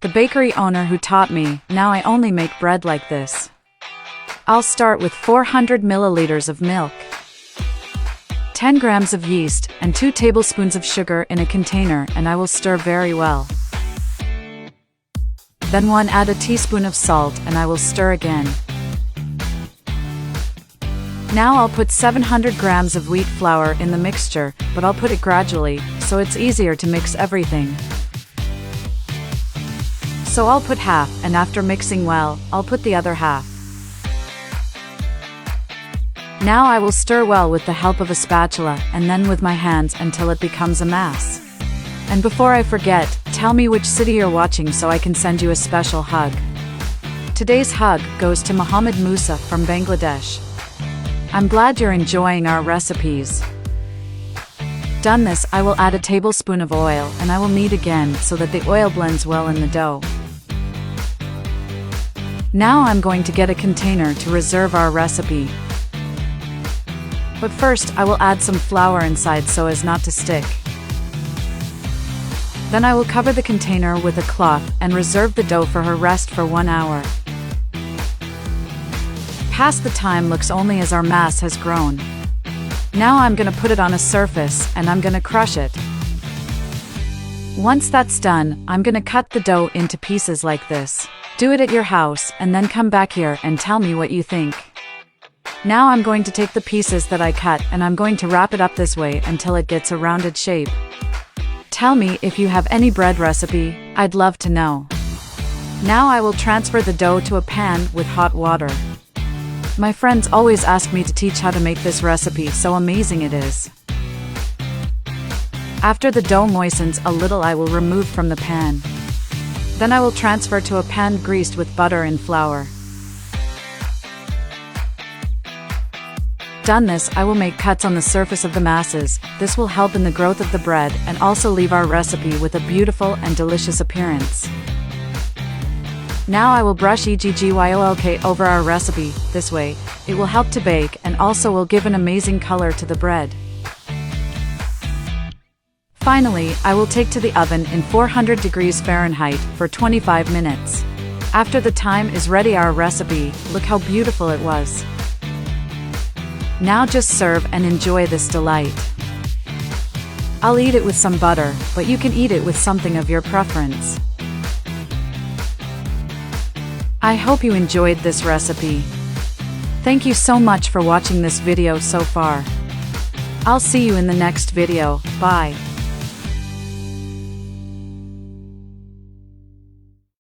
the bakery owner who taught me. Now I only make bread like this. I'll start with 400 milliliters of milk, 10 grams of yeast, and 2 tablespoons of sugar in a container, and I will stir very well. Then add a teaspoon of salt, and I will stir again. Now I'll put 700 grams of wheat flour in the mixture, but I'll put it gradually, so it's easier to mix everything. So I'll put half, and after mixing well, I'll put the other half. Now I will stir well with the help of a spatula, and then with my hands until it becomes a mass. And before I forget, tell me which city you're watching so I can send you a special hug. Today's hug goes to Mohammed Musa from Bangladesh. I'm glad you're enjoying our recipes. Done this, I will add a tablespoon of oil, and I will knead again so that the oil blends well in the dough. Now I'm going to get a container to reserve our recipe. But first, I will add some flour inside so as not to stick. Then I will cover the container with a cloth and reserve the dough for her rest for 1 hour. Past the time looks only as our mass has grown. Now I'm gonna put it on a surface, and I'm gonna crush it. Once that's done, I'm gonna cut the dough into pieces like this. Do it at your house, and then come back here and tell me what you think. Now I'm going to take the pieces that I cut, and I'm going to wrap it up this way until it gets a rounded shape. Tell me if you have any bread recipe, I'd love to know. Now I will transfer the dough to a pan with hot water. My friends always ask me to teach how to make this recipe, so amazing it is. After the dough moistens a little, I will remove from the pan. Then I will transfer to a pan greased with butter and flour. Done this, I will make cuts on the surface of the masses. This will help in the growth of the bread and also leave our recipe with a beautiful and delicious appearance. Now I will brush EGGYOLK over our recipe. This way, it will help to bake and also will give an amazing color to the bread. Finally, I will take to the oven in 400 degrees Fahrenheit for 25 minutes. After the time is ready, our recipe, look how beautiful it was. Now just serve and enjoy this delight. I'll eat it with some butter, but you can eat it with something of your preference. I hope you enjoyed this recipe. Thank you so much for watching this video so far. I'll see you in the next video. Bye.